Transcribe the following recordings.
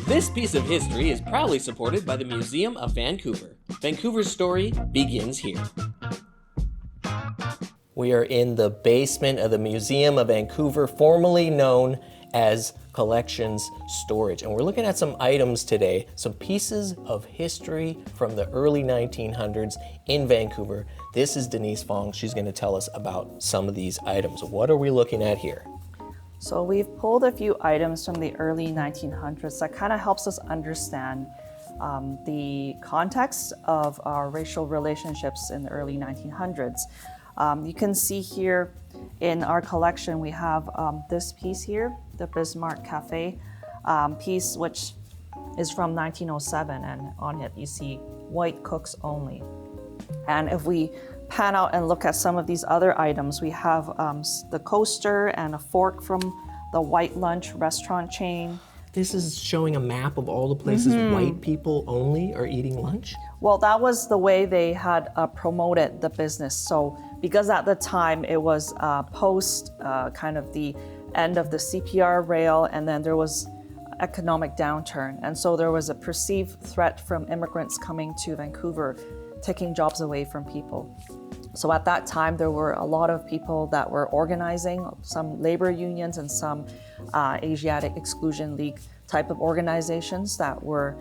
This piece of history is proudly supported by the Museum of Vancouver. Vancouver's story begins here. We are in the basement of the Museum of Vancouver, formerly known as Collections Storage. And we're looking at some items today, some pieces of history from the early 1900s in Vancouver. This is Denise Fong. She's going to tell us about some of these items. What are we looking at here? So we've pulled a few items from the early 1900s that kind of helps us understand the context of our racial relationships in the early 1900s. You can see here in our collection, we have this piece here, the Bismarck Cafe piece, which is from 1907, and on it you see white cooks only. And if we pan out and look at some of these other items, we have the coaster and a fork from the White Lunch restaurant chain. This is showing a map of all the places white people only are eating lunch? Well, that was the way they had promoted the business. So because at the time it was post kind of the end of the CPR rail, and then there was economic downturn. And so there was a perceived threat from immigrants coming to Vancouver, taking jobs away from people. So at that time, there were a lot of people that were organizing, some labor unions and some Asiatic Exclusion League type of organizations that were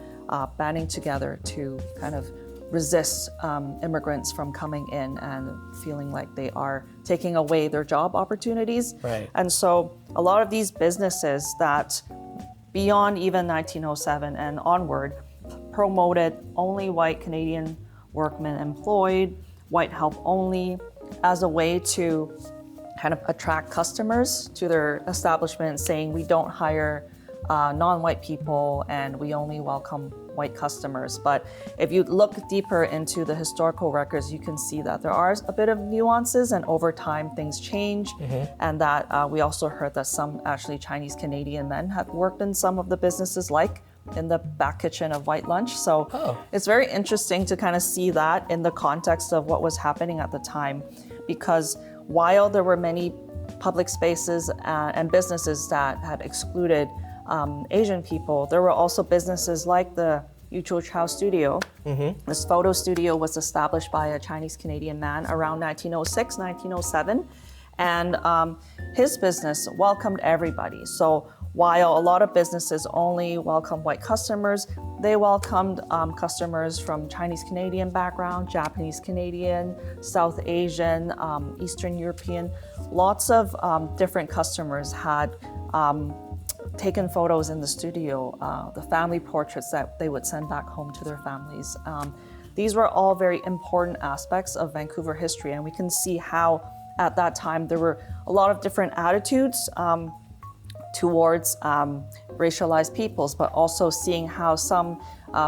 banding together to kind of resist immigrants from coming in and feeling like they are taking away their job opportunities. Right. And so a lot of these businesses that beyond even 1907 and onward promoted only white Canadian workmen employed, white help only, as a way to kind of attract customers to their establishment, saying we don't hire non-white people and we only welcome white customers. But if you look deeper into the historical records, you can see that there are a bit of nuances, and over time things change. And that we also heard that some actually Chinese Canadian men had worked in some of the businesses, like in the back kitchen of White Lunch. So it's very interesting to kind of see that in the context of what was happening at the time, because while there were many public spaces and businesses that had excluded Asian people, there were also businesses like the Yu Chou Chow Studio. This photo studio was established by a Chinese Canadian man around 1906, 1907, and his business welcomed everybody. So while a lot of businesses only welcomed white customers, they welcomed customers from Chinese Canadian background, Japanese Canadian, South Asian, Eastern European. Lots of different customers had taken photos in the studio, the family portraits that they would send back home to their families. These were all very important aspects of Vancouver history, and we can see how at that time there were a lot of different attitudes towards racialized peoples, but also seeing how some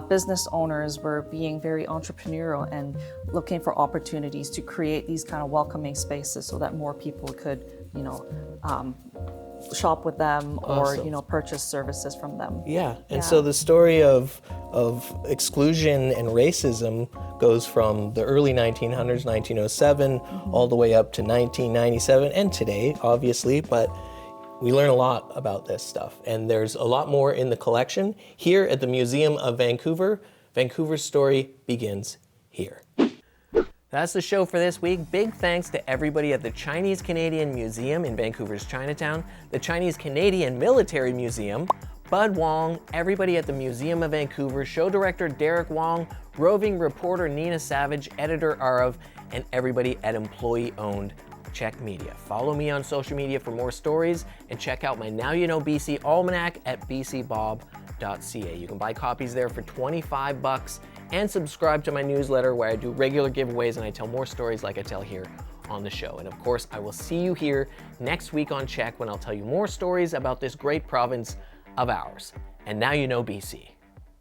business owners were being very entrepreneurial and looking for opportunities to create these kind of welcoming spaces so that more people could, shop with them or, purchase services from them. So the story of exclusion and racism goes from the early 1900s, 1907, all the way up to 1997 and today, obviously, but we learn a lot about this stuff, and there's a lot more in the collection here at the Museum of Vancouver. Vancouver's story begins here. That's the show for this week. Big thanks to everybody at the Chinese Canadian Museum in Vancouver's Chinatown, the Chinese Canadian Military Museum, Bud Wong, everybody at the Museum of Vancouver, show director Derek Wong, roving reporter Nina Savage, editor Arav, and everybody at employee-owned CHEK Media. Follow me on social media for more stories, and check out my Now You Know BC Almanac at bcbob.ca. You can buy copies there for $25 and subscribe to my newsletter where I do regular giveaways and I tell more stories like I tell here on the show. And of course, I will see you here next week on CHEK when I'll tell you more stories about this great province of ours. And now you know BC.